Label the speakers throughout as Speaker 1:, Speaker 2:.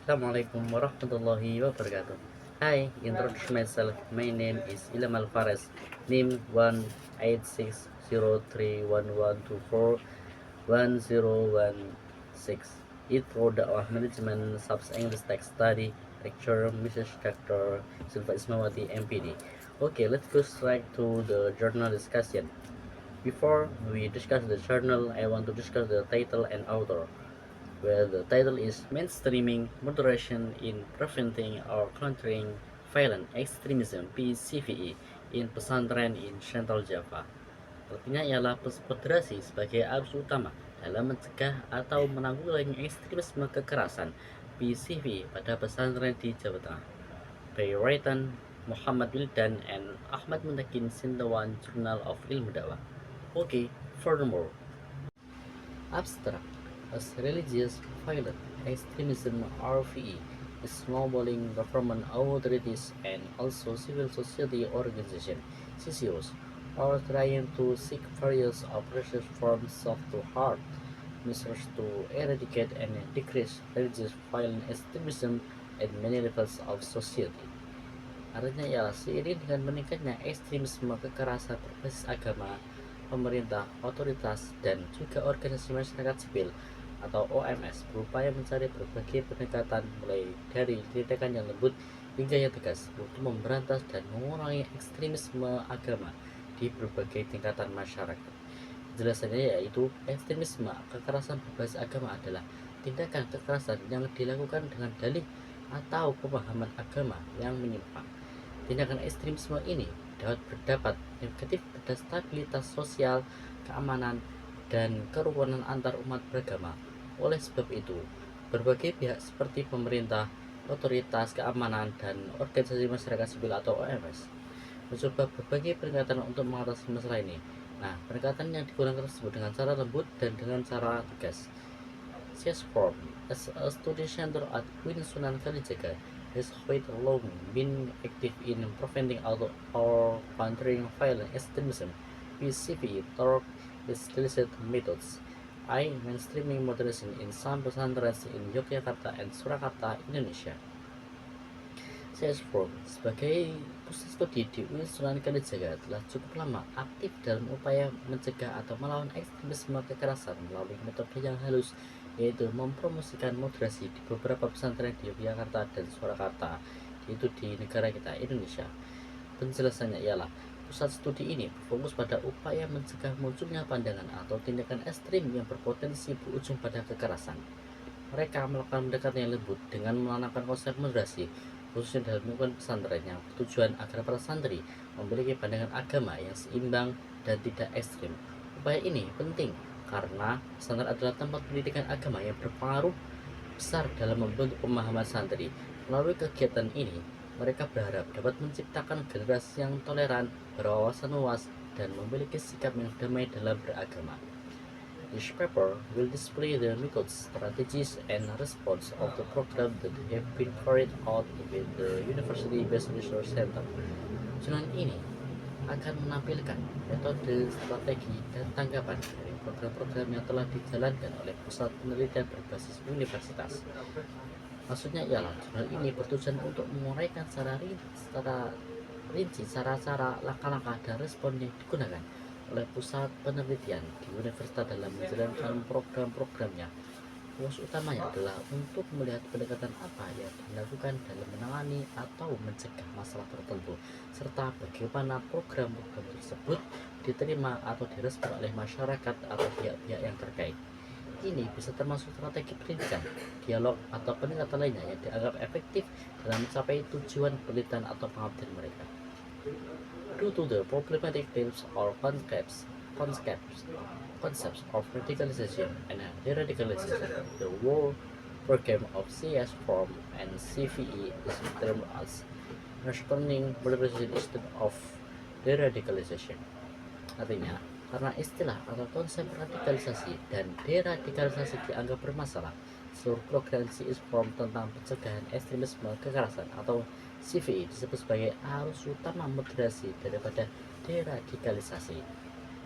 Speaker 1: Assalamualaikum warahmatullahi wabarakatuh. Hi, introduce myself. My name is Ilham Alvarez. NIM 1860311241016. Intro Dakwah Management Subs English Text Study. Lecturer Mrs. Dr. Silva Ismawati MPD. Okay, let's go straight to the journal discussion. Before we discuss the journal, I want to discuss the title and author, where the title is Mainstreaming Moderation in Preventing or Countering Violent Extremism (PCVE) in Pesantren in Central Java. Artinya ialah moderasi sebagai arus utama dalam mencegah atau menanggulangi ekstremisme kekerasan (PCV) pada pesantren di Jawa Tengah. By written Muhammad Wildan and Ahmad Muntakin, Sintawan, Journal of Ilmu Dakwah. Okay, furthermore, abstract as religious violent extremism (RVE) is snowballing government authorities and also civil society organizations (CCOs) are trying to seek various operational forms of to hard measures to eradicate and decrease religious violent extremism at many levels of society. Artinya ialah seiring dengan meningkatnya ekstremisme kekerasan berbasis agama, pemerintah, otoritas, dan juga organisasi masyarakat sipil atau OMS berupaya mencari berbagai pendekatan mulai dari tindakan yang lembut hingga yang tegas untuk memberantas dan mengurangi ekstremisme agama di berbagai tingkatan masyarakat. Jelasannya yaitu ekstremisme kekerasan berbasis agama adalah tindakan kekerasan yang dilakukan dengan dalih atau pemahaman agama yang menyimpang. Tindakan ekstremisme ini dapat berdampak negatif pada stabilitas sosial, keamanan, dan kerukunan antar umat beragama. Oleh sebab itu, berbagai pihak seperti pemerintah, otoritas keamanan, dan organisasi masyarakat sipil atau OMS mencoba berbagai pendekatan untuk mengatasi masalah ini. Nah, pendekatan yang digunakan tersebut dengan cara lembut dan dengan cara tegas. CSFORM, as a study center at Queen Sunan Kalijaga, has quite long been active in preventing or countering violent extremism (PCV) through its illicit methods. Mainstreaming moderation in some pesantren in Yogyakarta and Surakarta, Indonesia. CSFORM sebagai pusat studi di UIN Sunan Kalijaga telah cukup lama aktif dalam upaya mencegah atau melawan ekstremisme kekerasan melalui metode yang halus, yaitu mempromosikan moderasi di beberapa pesantren di Yogyakarta dan Surakarta, yaitu di negara kita, Indonesia. Penjelasannya ialah, pusat studi ini berfokus pada upaya mencegah munculnya pandangan atau tindakan ekstrim yang berpotensi berujung pada kekerasan. Mereka melakukan pendekatan yang lembut dengan menanamkan konsep moderasi, khususnya dalam lingkungan pesantren, yang bertujuan agar para santri memiliki pandangan agama yang seimbang dan tidak ekstrim. Upaya ini penting karena pesantren adalah tempat pendidikan agama yang berpengaruh besar dalam membentuk pemahaman santri. Melalui kegiatan ini, mereka berharap dapat menciptakan generasi yang toleran, berwawasan luas, dan memiliki sikap yang damai dalam beragama. This paper will display the methods, strategies, and response of the program that have been carried out with the University-based Research Center. Jurnal ini akan menampilkan metode, strategi, dan tanggapan dari program-program yang telah dijalankan oleh pusat penelitian berbasis universitas. Maksudnya ialah jurnal ini bertujuan untuk menguraikan secara rinci cara-cara, langkah-langkah, dan respon yang digunakan oleh pusat penelitian di universitas dalam menjalankan program-programnya. Fokus utamanya adalah untuk melihat pendekatan apa yang dilakukan dalam menangani atau mencegah masalah tertentu, serta bagaimana program-program tersebut diterima atau direspon oleh masyarakat atau pihak-pihak yang terkait. Ini bisa termasuk strategi pendidikan, dialog, atau pendekatan lainnya yang dianggap efektif dalam mencapai tujuan penelitian atau pengabdian mereka. Due to the problematic themes or concepts of radicalization and deradicalization, the whole program of CSFORM and CVE is termed as Responding Moderation instead of Deradicalization. Artinya, karena istilah atau konsep radikalisasi dan deradikalisasi dianggap bermasalah, seluruh program CSFORM tentang pencegahan ekstremisme kekerasan atau CVE disebut sebagai arus utama moderasi daripada deradikalisasi.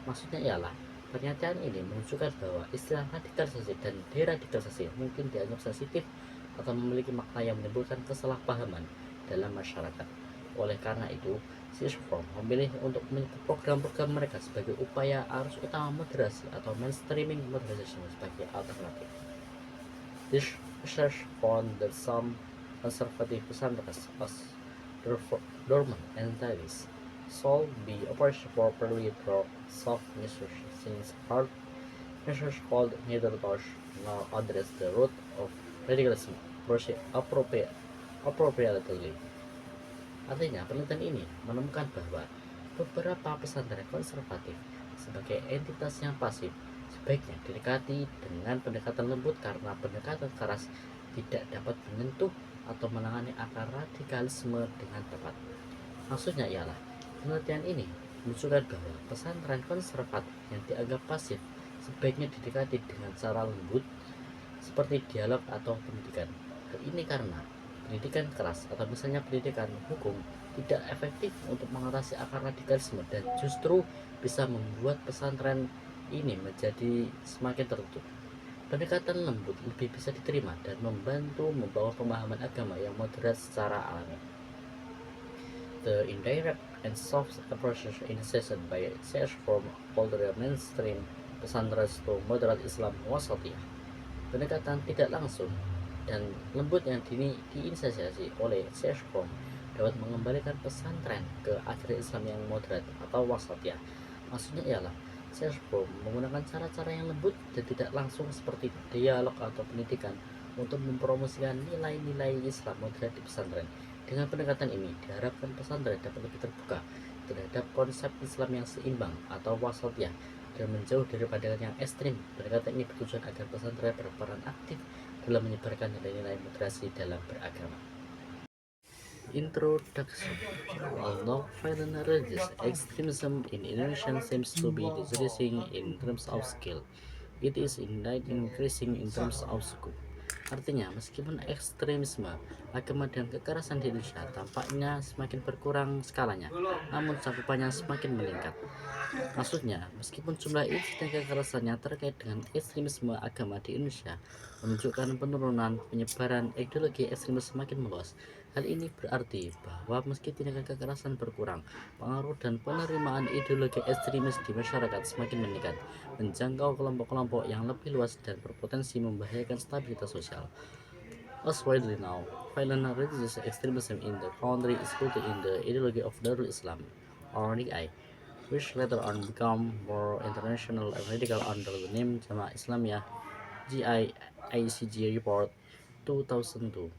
Speaker 1: Maksudnya ialah, pernyataan ini menunjukkan bahwa istilah radikalisasi dan deradikalisasi mungkin dianggap sensitif atau memiliki makna yang menimbulkan kesalahpahaman dalam masyarakat. Oleh karena itu, Sisform memilih untuk menyebut program-program mereka sebagai upaya arus utama moderasi atau mainstreaming modernization sebagai alternatif. This research found that some conservative pesantren as dormant entities solve the operation properly through soft measures, since hard measures called neither touch nor address the root of radicalism appropriately. Artinya, penelitian ini menemukan bahwa beberapa pesantren konservatif sebagai entitas yang pasif sebaiknya didekati dengan pendekatan lembut karena pendekatan keras tidak dapat menyentuh atau menangani akar radikalisme dengan tepat. Maksudnya ialah, penelitian ini menunjukkan bahwa pesantren konservatif yang dianggap pasif sebaiknya didekati dengan cara lembut seperti dialog atau pendidikan. Hal ini karena pendidikan keras atau misalnya pendidikan hukum tidak efektif untuk mengatasi akar radikalisme dan justru bisa membuat pesantren ini menjadi semakin tertutup. Pendekatan lembut lebih bisa diterima dan membantu membawa pemahaman agama yang moderat secara alami. The indirect and soft approaches initiated by search from older mainstream pesantren to moderate Islam wasatiyah. Pendekatan tidak langsung dan lembut yang diinisiasi oleh Sescom dapat mengembalikan pesantren ke ajaran Islam yang moderat atau wasatiyah. Maksudnya ialah Sescom menggunakan cara-cara yang lembut dan tidak langsung seperti dialog atau pendidikan untuk mempromosikan nilai-nilai Islam moderat di pesantren. Dengan pendekatan ini diharapkan pesantren dapat lebih terbuka terhadap konsep Islam yang seimbang atau wasatiyah dan menjauh dari pandangan yang ekstrim. Pendekatan ini bertujuan agar pesantren berperan aktif dalam menyebarkan nilai-nilai moderasi dalam beragama. Introduction. Although violent religious extremism in Indonesia seems to be decreasing in terms of scale, it is indeed increasing in terms of scope. Artinya, meskipun ekstremisme agama dan kekerasan di Indonesia tampaknya semakin berkurang skalanya, namun cakupannya semakin meningkat. Maksudnya, meskipun jumlah insiden kekerasannya terkait dengan ekstremisme agama di Indonesia menunjukkan penurunan penyebaran ideologi ekstremis semakin meluas, hal ini berarti bahwa meski tindakan kekerasan berkurang, pengaruh dan penerimaan ideologi ekstremis di masyarakat semakin meningkat, menjangkau kelompok-kelompok yang lebih luas dan berpotensi membahayakan stabilitas sosial. As widely known, violent religious extremism in the country is rooted in the ideology of Darul Islam, or DI, which later on became more international and radical under the name Jamaah Islamiyah GIICG Report 2002.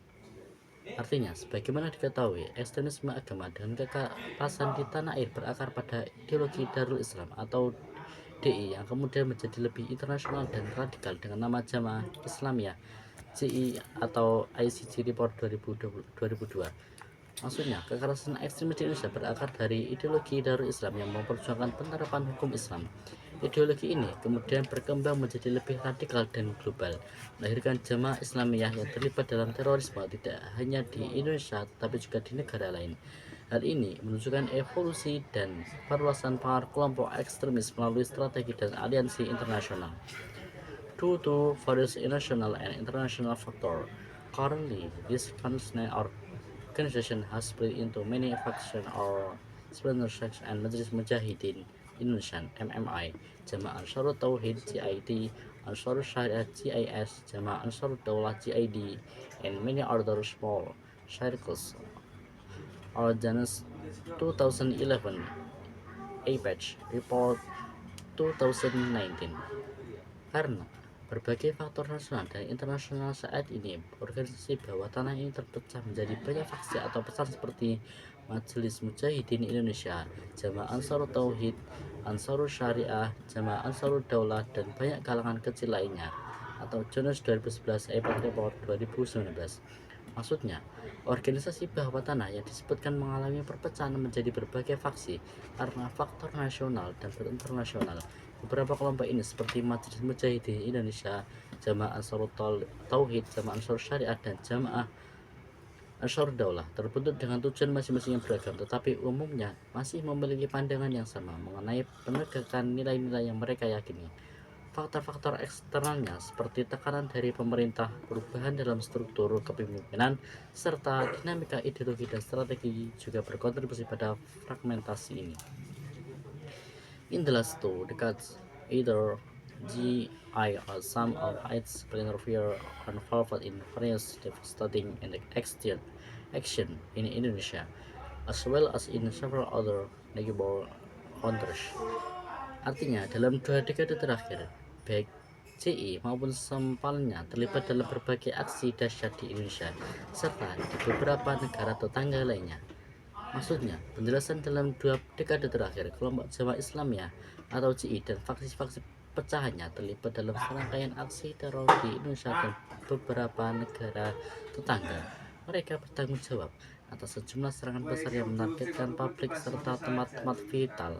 Speaker 1: Artinya, sebagaimana diketahui, ekstremisme agama dengan kekerasan di tanah air berakar pada ideologi Darul Islam atau DI yang kemudian menjadi lebih internasional dan radikal dengan nama Jamaah Islamiyah GI atau ICG Report 2002. Maksudnya, kekerasan ekstremis di Indonesia berakar dari ideologi Darul Islam yang memperjuangkan penerapan hukum Islam. Ideologi ini kemudian berkembang menjadi lebih radikal dan global, melahirkan Jamaah Islamiyah yang terlibat dalam terorisme tidak hanya di Indonesia tetapi juga di negara lain. Hal ini menunjukkan evolusi dan perluasan pengaruh kelompok ekstremis melalui strategi dan aliansi internasional. Due to various national and international factors, currently this organization has split into many factions or splinter sections and Majelis Mujahidin Indonesia (MMI), Jamaah Ansarut Tauhid (JID), Ansarut Syariah (JIS), Jamaah Ansarut Daulah (JID), and many other small circles. Janus 2011 APEC Report 2019. Karena berbagai faktor nasional dan internasional saat ini, organisasi bawah tanah ini terpecah menjadi banyak faksi atau besar seperti Majelis Mujahidin Indonesia, Jamaah Ansarut Tauhid, Ansarut Syariah, Jamaah Ansarut Daulah, dan banyak kalangan kecil lainnya, atau Janus 2011 APEC Report 2019. Maksudnya, organisasi bawah tanah yang disebutkan mengalami perpecahan menjadi berbagai faksi karena faktor nasional dan internasional. Beberapa kelompok ini seperti Majelis Mujahidin Indonesia, Jamaah Ansarut Tauhid, Jamaah Ansarut Syariah, dan Jamaah Ansarut Daulah terbentuk dengan tujuan masing-masing yang beragam, tetapi umumnya masih memiliki pandangan yang sama mengenai penegakan nilai-nilai yang mereka yakini. Faktor-faktor eksternalnya seperti tekanan dari pemerintah, perubahan dalam struktur kepemimpinan, serta dinamika ideologi dan strategi juga berkontribusi pada fragmentasi ini. In the last 2 decades, either GI or some of its splinter are involved in various devastating and extreme action in Indonesia, as well as in several other neighbor countries. Artinya, dalam 2 dekade terakhir, baik CI maupun sempalannya terlibat dalam berbagai aksi dahsyat di Indonesia, serta di beberapa negara tetangga lainnya. Maksudnya, penjelasan dalam 2 dekade terakhir, kelompok Jamaah Islamiyah atau JI dan faksi-faksi pecahannya terlibat dalam serangkaian aksi teror di Indonesia dan beberapa negara tetangga. Mereka bertanggung jawab atas sejumlah serangan besar yang menargetkan publik serta tempat-tempat vital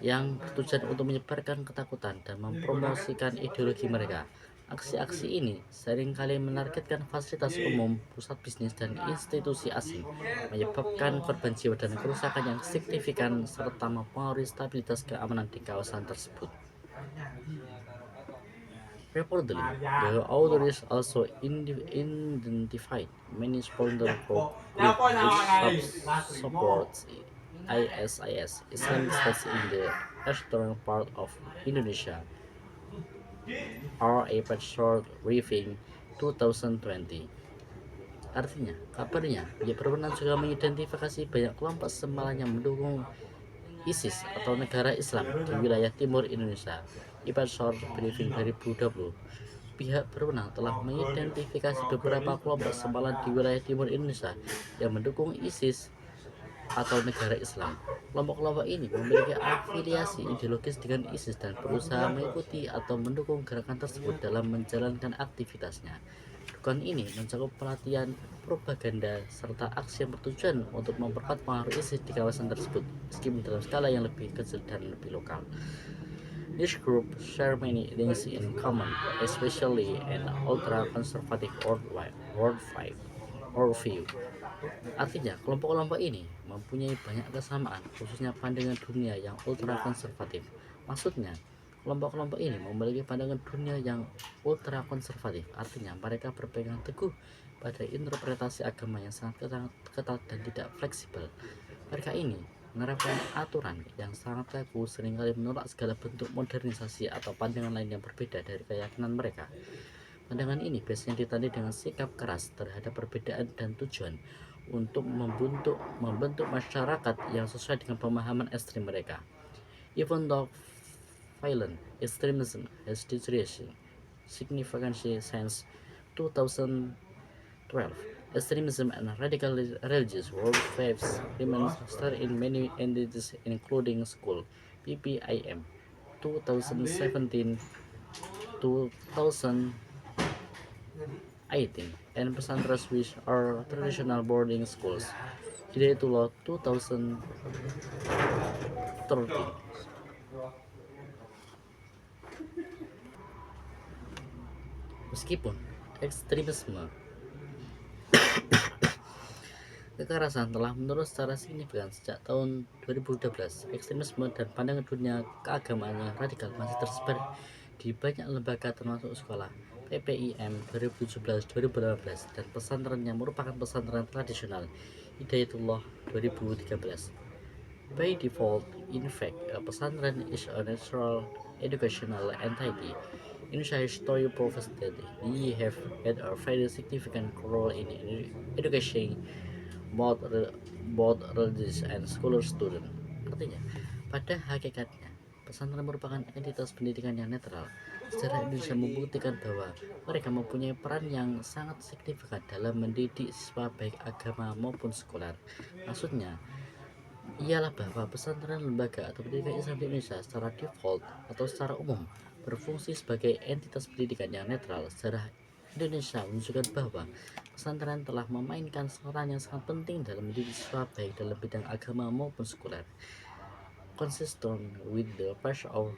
Speaker 1: yang bertujuan untuk menyebarkan ketakutan dan mempromosikan ideologi mereka. Aksi-aksi ini seringkali menargetkan fasilitas umum, pusat bisnis, dan institusi asing, menyebabkan korban jiwa dan kerusakan yang signifikan serta mempengaruhi stabilitas keamanan di kawasan tersebut. Reportedly, the authorities also identified many splinter groups which supports ISIS, Islamic State in the eastern part of Indonesia, or a short briefing 2020. Artinya, kabarnya, dia berwenang juga mengidentifikasi banyak kelompok semalan yang mendukung ISIS atau negara Islam di wilayah timur Indonesia. Short briefing 2020. Pihak berwenang telah mengidentifikasi beberapa kelompok semalan di wilayah timur Indonesia yang mendukung ISIS atau negara Islam. Kelompok-kelompok ini memiliki afiliasi ideologis dengan ISIS dan berusaha mengikuti atau mendukung gerakan tersebut dalam menjalankan aktivitasnya. Dugaan ini mencakup pelatihan, propaganda, serta aksi yang bertujuan untuk memperkuat pengaruh ISIS di kawasan tersebut, meskipun dalam skala yang lebih kecil dan lebih lokal. This group share many things in common, especially an ultra-conservative worldview. Artinya, kelompok-kelompok ini mempunyai banyak kesamaan, khususnya pandangan dunia yang ultra-konservatif. Maksudnya, kelompok-kelompok ini memiliki pandangan dunia yang ultra-konservatif, artinya mereka berpegang teguh pada interpretasi agama yang sangat ketat dan tidak fleksibel. Mereka ini menerapkan aturan yang sangat kaku, seringkali menolak segala bentuk modernisasi atau pandangan lain yang berbeda dari keyakinan mereka. Pandangan ini biasanya ditandai dengan sikap keras terhadap perbedaan dan tujuan untuk membentuk masyarakat yang sesuai dengan pemahaman ekstrem mereka. Even though violent extremism has deteriorated significantly since 2012, extremism and radical religious worldviews remain strong in many entities, including school, PPIM, 2017 2018, and pesantren which are traditional boarding schools, Hidayatullah 2013. Meskipun ekstremisme kekerasan telah menurun secara signifikan sejak tahun 2012, ekstremisme dan pandangan dunia keagamaan yang radikal masih tersebar di banyak lembaga termasuk sekolah, PPIM 2017-2018, dan pesantren yang merupakan pesantren tradisional, Hidayatullah 2013. By default, in fact, a pesantren is a natural educational entity. Indonesia history proves that they have had a very significant role in education both, both religious and scholar student. Artinya, pada hakikatnya, pesantren merupakan entitas pendidikan yang netral. Sejarah Indonesia membuktikan bahwa mereka mempunyai peran yang sangat signifikan dalam mendidik siswa baik agama maupun sekuler. Maksudnya, ialah bahwa pesantren lembaga atau pendidikan Islam di Indonesia secara default atau secara umum berfungsi sebagai entitas pendidikan yang netral. Sejarah Indonesia menunjukkan bahwa pesantren telah memainkan peran yang sangat penting dalam mendidik siswa baik dalam bidang agama maupun sekuler. Consistent with the path of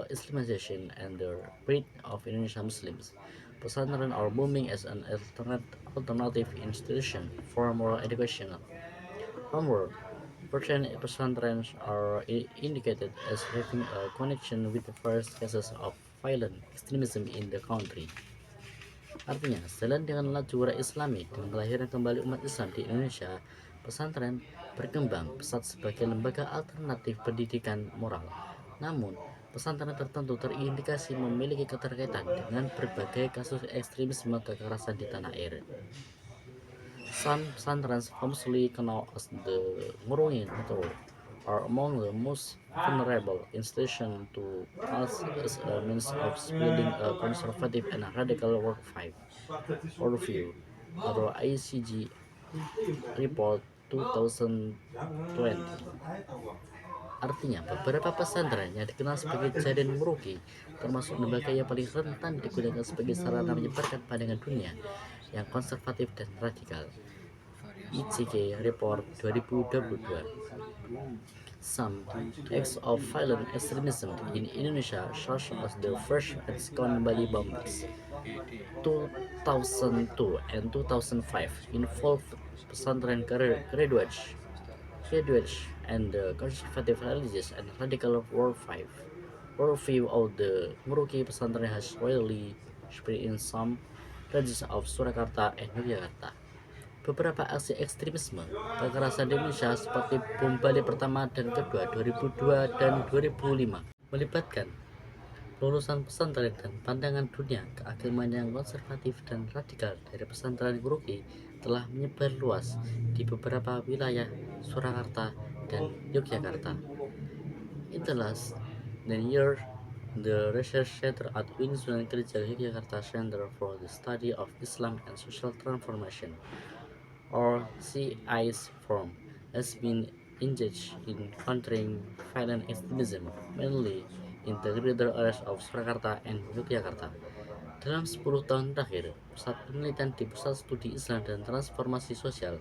Speaker 1: Islamization and the breed of Indonesian Muslims, pesantren are booming as an alternative institution for moral education. Homework Pesantren are indicated as having a connection with the first cases of violent extremism in the country. Artinya, selain dengan laju Islami dan kelahiran kembali umat Islam di Indonesia, pesantren berkembang pesat sebagai lembaga alternatif pendidikan moral. Namun, pesantren tertentu terindikasi memiliki keterkaitan dengan berbagai kasus ekstremisme kekerasan di tanah air. Some pesantren, famously known as the Ngurungin Network, are among the most vulnerable institutions to us as a means of spreading a conservative and radical worldview, atau ICG Report 2020. Artinya, beberapa pesantren yang dikenal sebagai jaringan muruki, termasuk lembaga yang paling rentan digunakan sebagai sarana menyebarkan pandangan dunia yang konservatif dan radikal. ICG Report 2022. Some acts of violent extremism in Indonesia, such as the first and second Bali bombings, 2002 and 2005, involved pesantren graduates and the conservative religious and radical worldview of the Muruki pesantren has widely spread in some regions of Surakarta and Yogyakarta. Beberapa aksi ekstremisme kekerasan di Indonesia seperti bom Bali pertama dan kedua 2002 dan 2005 melibatkan lulusan pesantren dan pandangan dunia keagamaan yang konservatif dan radikal dari pesantren Guruki telah menyebar luas di beberapa wilayah Surakarta dan Yogyakarta. In the last 10 years, the Research Center at Sunan Kalijaga Yogyakarta Center for the Study of Islam and Social Transformation, or CIS Forum, has been engaged in countering violent extremism, mainly in the greater areas of Surakarta and Yogyakarta. Dalam 10 tahun terakhir, Pusat Penelitian di Pusat Studi Islam dan Transformasi Sosial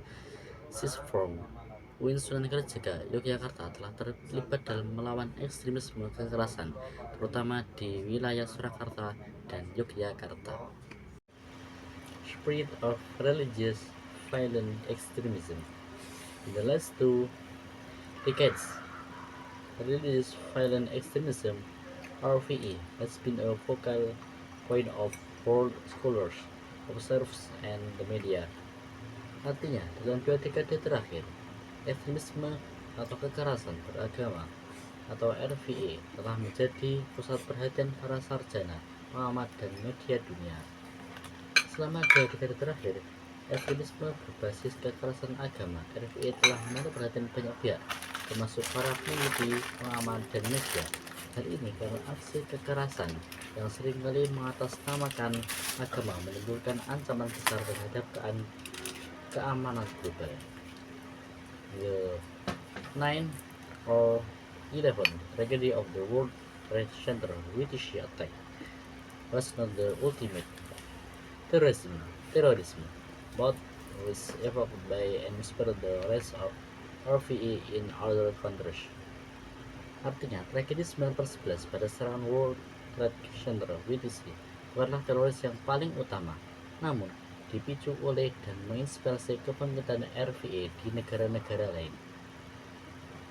Speaker 1: CIS Forum Sunan Kalijaga Yogyakarta telah terlibat dalam melawan ekstremisme kekerasan, terutama di wilayah Surakarta dan Yogyakarta. Spread of religious violent extremism. In the last 2 decades, religious violent extremism (RVE) has been a focal point of world scholars, observers, and the media. Artinya, dalam 2 dekade terakhir, ekstremisme atau kekerasan beragama atau RVE telah menjadi pusat perhatian para sarjana, pengamat, dan media dunia. Selama 2 dekade terakhir, ekstremisme berbasis kekerasan agama RVE telah menarik perhatian banyak pihak, termasuk para peneliti, pengamat, dan media. Hal ini karena aksi kekerasan yang seringkali mengatasnamakan agama menimbulkan ancaman besar terhadap keamanan global. The 9 or 11 tragedy of the World Trade Center British attack was not the ultimate terrorism, but was evoked by and inspired the rise of RVE in other countries. Artinya, tragedi 9/11 pada serangan World Trade Center WTC bukanlah teroris yang paling utama, namun dipicu oleh dan menginspirasi kebangkitan RVE di negara-negara lain.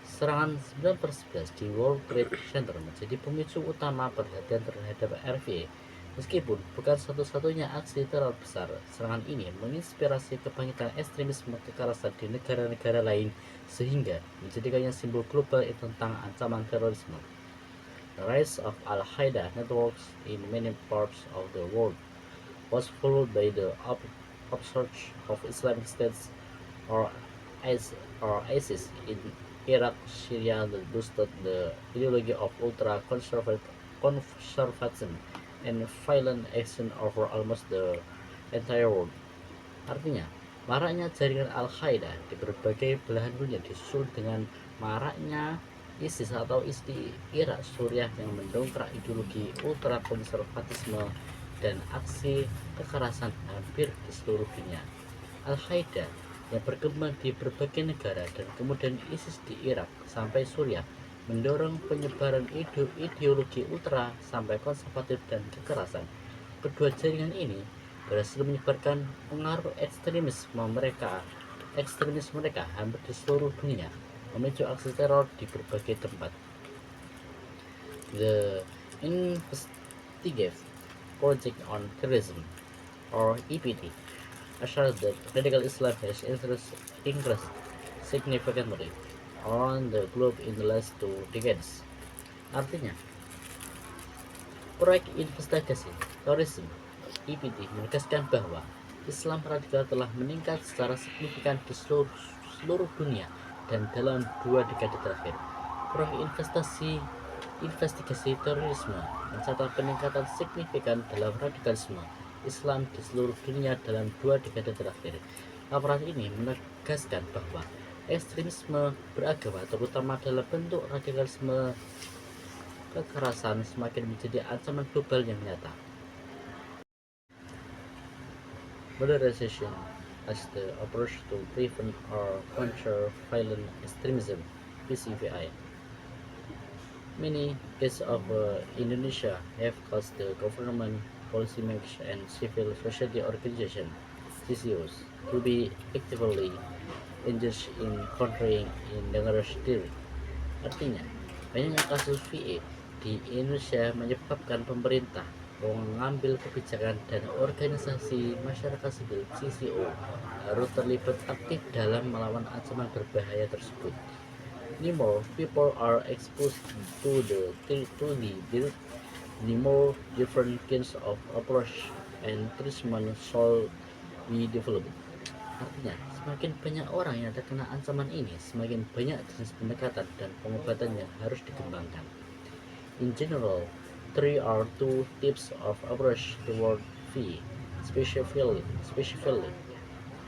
Speaker 1: Serangan 9/11 di World Trade Center menjadi pemicu utama perhatian terhadap RVE. Meskipun bukan satu-satunya aksi teror besar, serangan ini menginspirasi kebangkitan ekstremisme kekerasan di negara-negara lain sehingga menjadikannya simbol global tentang ancaman terorisme. The rise of Al-Qaeda networks in many parts of the world was followed by the upsurge of Islamic State or ISIS in Iraq, Syria that boosted the ideology of ultra-conservatism and violent action over almost the entire world. Artinya, maraknya jaringan Al-Qaeda di berbagai belahan dunia disusul dengan maraknya ISIS atau IS di Irak, Suriah yang mendongkrak ideologi ultra-konservatisme dan aksi kekerasan hampir di seluruh dunia. Al-Qaeda yang berkembang di berbagai negara dan kemudian ISIS di Irak sampai Suriah mendorong penyebaran ideologi ultra sampai konservatif dan kekerasan. Kedua jaringan ini berhasil menyebarkan pengaruh ekstremis mereka hampir di seluruh dunia, memicu aksi teror di berbagai tempat. The Investigative Project on Terrorism, or EPT, asserts that radical Islam has increased significantly around the globe in the last 2 decades. Artinya, proyek investigasi terorisme (EPT) menegaskan bahwa Islam radikal telah meningkat secara signifikan di seluruh dunia dan dalam 2 dekade terakhir. Proyek investigasi terorisme mencatat peningkatan signifikan dalam radikalisme Islam di seluruh dunia dalam 2 dekade terakhir. Laporan ini menegaskan bahwa ekstremisme beragama, terutama dalam bentuk radikalisme kekerasan, semakin menjadi ancaman global yang nyata. Modernization as the approach to prevent or counter violent extremism (PCVI). Many cases of Indonesia have caused the government, policymakers, and civil society organizations (CCOs) to be actively engaged in countering dangerous theory. Artinya, banyaknya kasus VA di Indonesia menyebabkan pemerintah mengambil kebijakan dan organisasi masyarakat sipil (CCO) harus terlibat aktif dalam melawan ancaman berbahaya tersebut. The more people are exposed to the more different kinds of approach and treatment shall be developed. Artinya, semakin banyak orang yang terkena ancaman ini, semakin banyak jenis pendekatan dan pengobatan yang harus dikembangkan. In general, there are 2 types of approach toward VA, specifically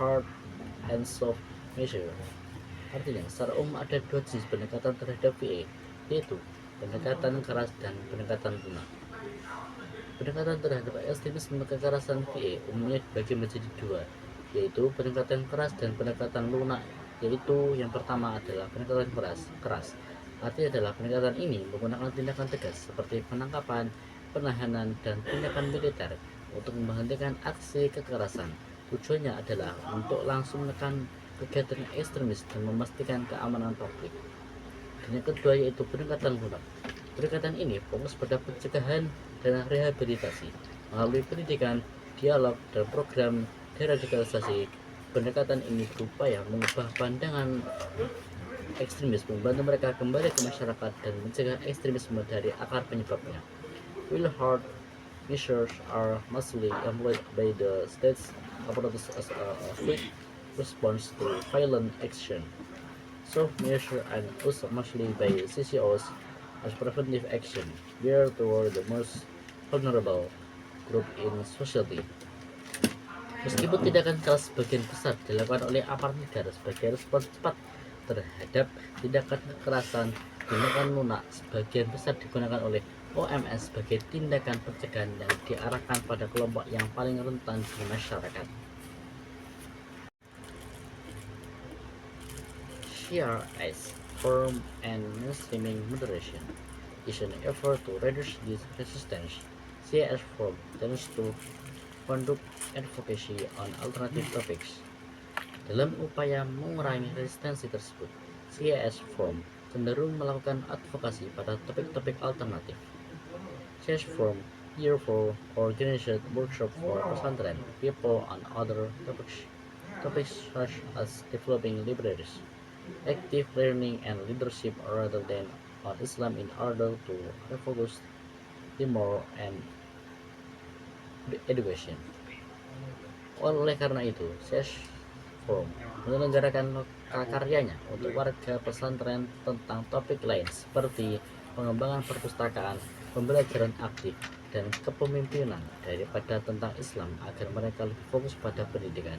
Speaker 1: hard and soft measure. Artinya, secara umum ada 2 jenis pendekatan terhadap VA, yaitu pendekatan keras dan pendekatan lunak. Pendekatan terhadap ekstremisme kekerasan VA umumnya dibagi menjadi 2, yaitu pendekatan keras dan pendekatan lunak. Yaitu yang pertama adalah pendekatan keras. Artinya adalah pendekatan ini menggunakan tindakan tegas seperti penangkapan, penahanan, dan tindakan militer untuk menghentikan aksi kekerasan. Tujuannya adalah untuk langsung menekan kegiatan ekstremis dan memastikan keamanan publik. Dan yang kedua yaitu pendekatan lunak. Pendekatan ini fokus pada pencegahan dan rehabilitasi melalui pendidikan, dialog, dan program deradikalisasi. Pendekatan ini berupaya mengubah pandangan ekstremis, membantu mereka kembali ke masyarakat, dan mencegah ekstremisme dari akar penyebabnya. While hard measures are mostly employed by the states apparatus as a quick response to violent action, soft measures are used mostly by CCOs as preventive action, geared toward the most vulnerable group in society. Meskipun tindakan keras sebagian besar dilakukan oleh aparat negara sebagai respons cepat terhadap tindakan kekerasan, tindakan lunak sebagian besar digunakan oleh OMS sebagai tindakan pencegahan yang diarahkan pada kelompok yang paling rentan di masyarakat. CRS, Firm and Mainstreaming Moderation, is an effort to reduce this resistance. CRS Firm tends to conduct advocacy on alternative topics. Dalam upaya mengurangi resistensi tersebut, CRS Firm cenderung melakukan advokasi pada topik-topik alternatif. CRS Firm therefore organized workshops for pesantren people on other topics such as developing libraries, active learning, and leadership rather than on Islam in order to refocus more and education. Oleh karena itu, CRS Firm menyelenggarakan karyanya untuk warga pesantren tentang topik lain seperti pengembangan perpustakaan, pembelajaran aktif, dan kepemimpinan daripada tentang Islam agar mereka lebih fokus pada pendidikan.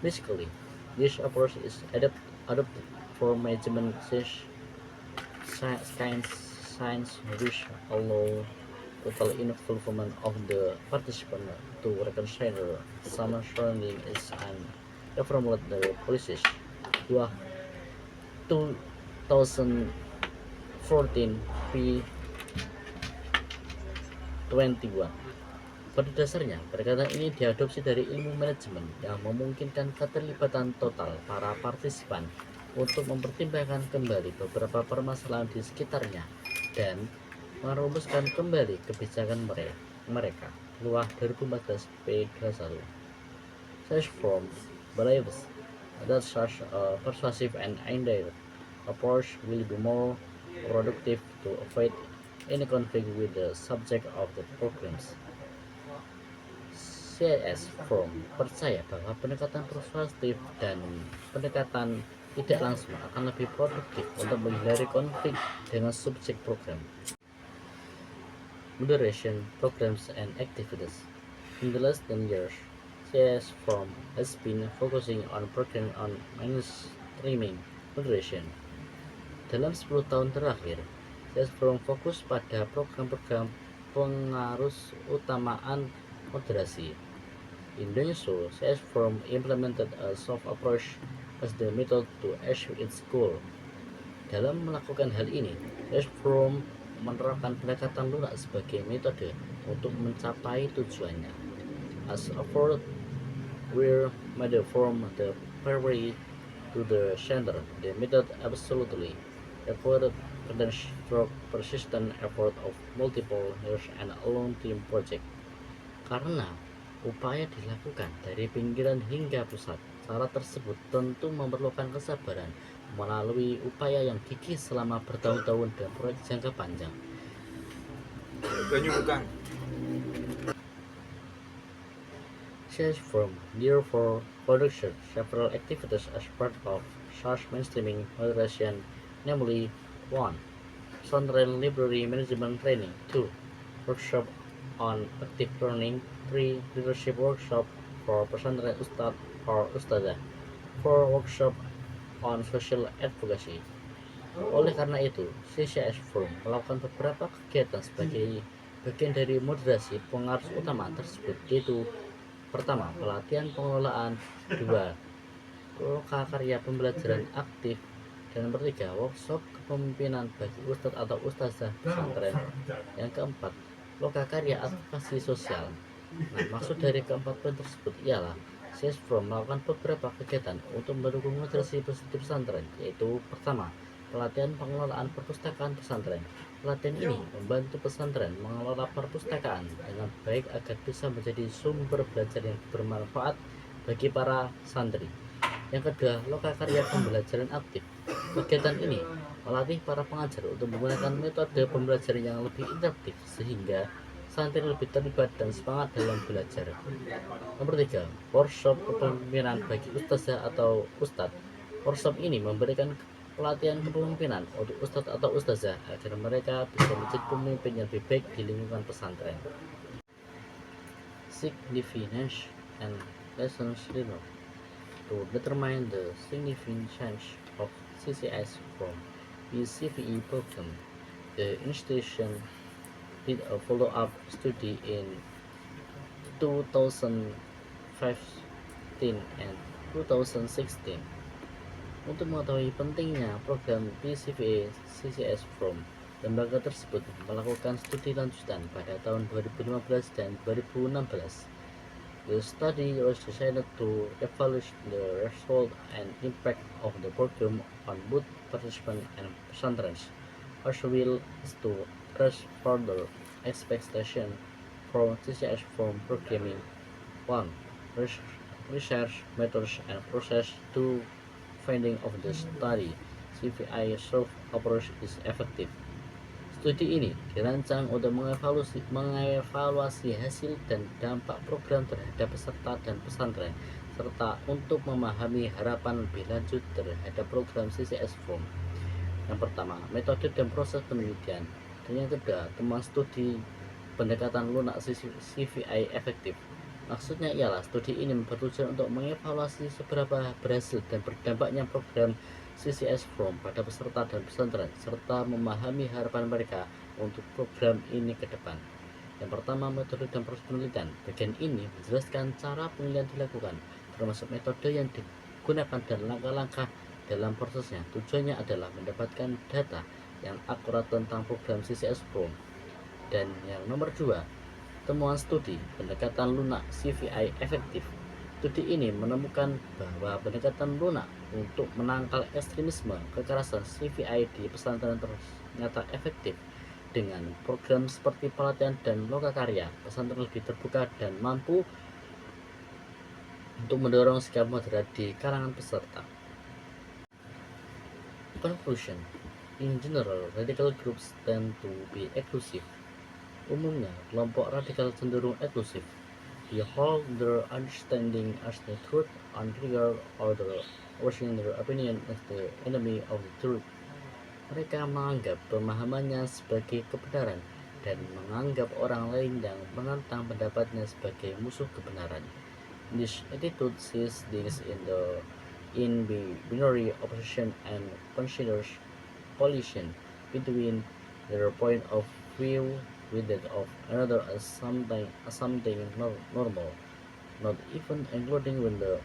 Speaker 1: Basically, this approach is adopted for management science which allow total involvement of the participant to reconcile some surrounding is and reformulate the policies. 2014 P21. Pada dasarnya, pendekatan ini diadopsi dari ilmu manajemen yang memungkinkan keterlibatan total para partisipan untuk mempertimbangkan kembali beberapa permasalahan di sekitarnya dan merumuskan kembali kebijakan mereka. Luar 2014 P21. Search from believes that such a persuasive and indirect approach will be more productive to avoid any conflict with the subject of the programs. CIS Forum percaya bahwa pendekatan persuasif dan pendekatan tidak langsung akan lebih produktif untuk menghindari konflik dengan subjek program. Moderation programs and activities. In the last 10 years, CIS Forum has been focusing on program on mainstreaming moderation. Dalam 10 tahun terakhir, CIS Forum fokus pada program-program pengarus utamaan moderasi. In doing so, CS Forum implemented a soft approach as the method to achieve its goal. Dalam melakukan hal ini, CS Forum menerapkan pendekatan lunak sebagai metode untuk mencapai tujuannya. As effort were made from the periphery to the center, the method absolutely required persistent effort of multiple years and a long team project. Karena upaya dilakukan dari pinggiran hingga pusat, cara tersebut tentu memerlukan kesabaran melalui upaya yang gigih selama bertahun-tahun dan proyek jangka panjang. Change from therefore conducted several activities as part of such mainstreaming moderation, namely 1. Pesantren Library Management Training, 2. Workshop on active learning, 3. Leadership workshop for pesantren ustadz or ustadzah, 4. Workshop on social advocacy. Oleh karena itu, CCS Forum melakukan beberapa kegiatan sebagai bagian dari moderasi pengarus utama tersebut, yaitu pertama, pelatihan pengelolaan, 2. Lokakarya pembelajaran aktif, dan ketiga, workshop kepemimpinan bagi ustadz atau ustazah pesantren. Yang keempat, lokakarya advokasi sosial. Nah, maksud dari keempat poin tersebut ialah CS Forum melakukan beberapa kegiatan untuk mendukung moderasi di pesantren, yaitu pertama, pelatihan pengelolaan perpustakaan pesantren. Pelatihan ini membantu pesantren mengelola perpustakaan dengan baik agar bisa menjadi sumber belajar yang bermanfaat bagi para santri. Yang kedua, lokakarya pembelajaran aktif. Kegiatan ini melatih para pengajar untuk menggunakan metode pembelajaran yang lebih interaktif sehingga santri lebih terlibat dan semangat dalam belajar. Nomor 3, workshop kepemimpinan bagi ustazah atau ustadz. Workshop ini memberikan pelatihan kepemimpinan untuk ustadz atau ustazah agar mereka bisa menjadi pemimpin yang lebih baik di lingkungan pesantren. Significance and lessons learned. To determine the significance of CCS from PCVE program, the institution did a follow-up study in 2015 and 2016. Untuk mengetahui pentingnya program PCVE CCS From, lembaga tersebut melakukan studi lanjutan pada tahun 2015 dan 2016. The study was designed to evaluate the result and impact of the program on both participants and pesantrens, as well as to address further expectations from CCS from programming. 1. Research methods and process. 2. Finding of the study. CVI soft approach is effective. Studi ini dirancang untuk mengevaluasi hasil dan dampak program terhadap peserta dan pesantren, serta untuk memahami harapan lebih lanjut terhadap program CCS Form. Yang pertama, metode dan proses penelitian. Dan yang kedua, temuan studi pendekatan lunak CVI efektif. Maksudnya ialah studi ini bertujuan untuk mengevaluasi seberapa berhasil dan berdampaknya program CCS From pada peserta dan pesantren, serta memahami harapan mereka untuk program ini ke depan. Yang pertama, metode dan proses penelitian. Bagian ini menjelaskan cara penelitian dilakukan, termasuk metode yang digunakan dan langkah-langkah dalam prosesnya. Tujuannya adalah mendapatkan data yang akurat tentang program CCS From. Dan yang nomor 2, temuan studi pendekatan lunak CVI efektif. Studi ini menemukan bahwa pendekatan lunak untuk menangkal ekstremisme kekerasan CVI di pesantren ternyata efektif. Dengan program seperti pelatihan dan lokakarya, pesantren lebih terbuka dan mampu untuk mendorong sikap moderat di kalangan peserta. Conclusion: in general, radical groups tend to be exclusive. Umumnya, kelompok radikal cenderung eksklusif. They hold their understanding as the truth unregarded or their version their opinion as the enemy of the truth. Mereka menganggap pemahamannya sebagai kebenaran dan menganggap orang lain yang menentang pendapatnya sebagai musuh kebenaran. This attitude sees things in binary opposition and considers collision between their point of view with that of another as something normal, not even including when the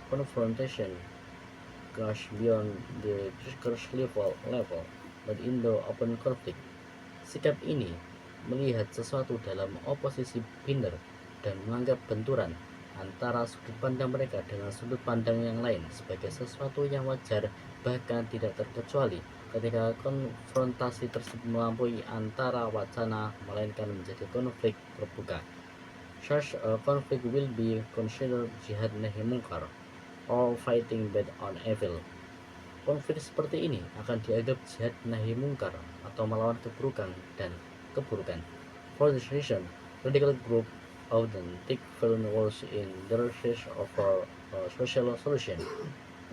Speaker 1: confrontation goes beyond the discourse level, but in the open conflict. Sikap ini melihat sesuatu dalam oposisi binder dan menganggap benturan antara sudut pandang mereka dengan sudut pandang yang lain sebagai sesuatu yang wajar, bahkan tidak terkecuali ketika konfrontasi tersebut melampaui antara wacana melainkan menjadi konflik terbuka. Such a conflict will be considered jihad nahi mungkar or fighting bad on evil. Konflik seperti ini akan dianggap jihad nahi mungkar atau melawan keburukan. For this reason, radical group often take violent roles in their search for a social solution.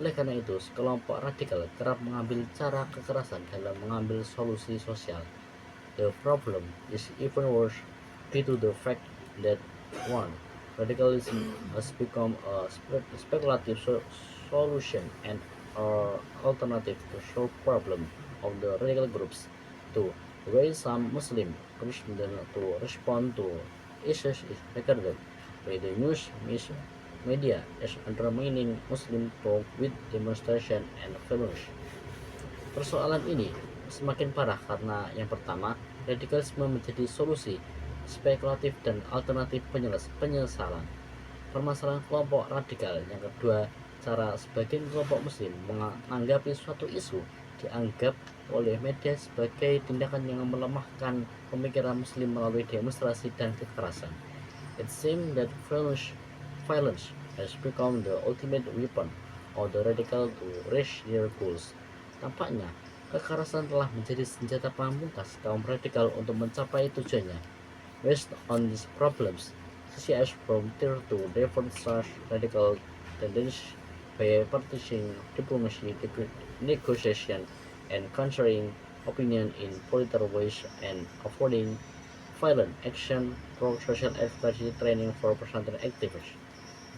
Speaker 1: Oleh karena itu, kelompok radikal kerap mengambil cara kekerasan dalam mengambil solusi sosial. The problem is even worse due to the fact that one, radicalism has become a speculative solution and alternative to solve problem of the radical groups. Two, the way some Muslim Christians to respond to issues is regarded by the news media as undermining Muslim talk with demonstration and violence. Persoalan ini semakin parah karena yang pertama, radikalisme menjadi solusi spekulatif dan alternatif penyesalan. Permasalahan kelompok radikal. Yang kedua, cara sebagian kelompok muslim menanggapi suatu isu dianggap oleh media sebagai tindakan yang melemahkan pemikiran muslim melalui demonstrasi dan kekerasan. It seems that violence has become the ultimate weapon of the radical to reach their goals. Tampaknya, kekerasan telah menjadi senjata pamungkas kaum radikal untuk mencapai tujuannya. Based on these problems, CCS frontier to divert such radical tendencies by practicing diplomacy, negotiation, and countering opinion in political ways and avoiding violent action through social advocacy training for pesantren activists.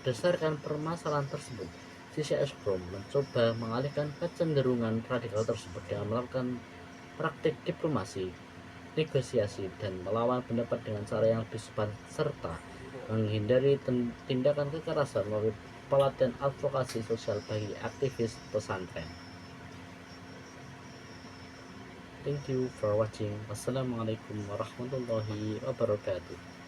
Speaker 1: Berdasarkan permasalahan tersebut, CCS Prom mencoba mengalihkan kecenderungan radikal tersebut dengan melakukan praktik diplomasi, negosiasi, dan melawan pendapat dengan cara yang lebih sopan serta menghindari tindakan kekerasan melalui pelatihan advokasi sosial bagi aktivis pesantren. Thank you for watching. Wassalamualaikum warahmatullahi wabarakatuh.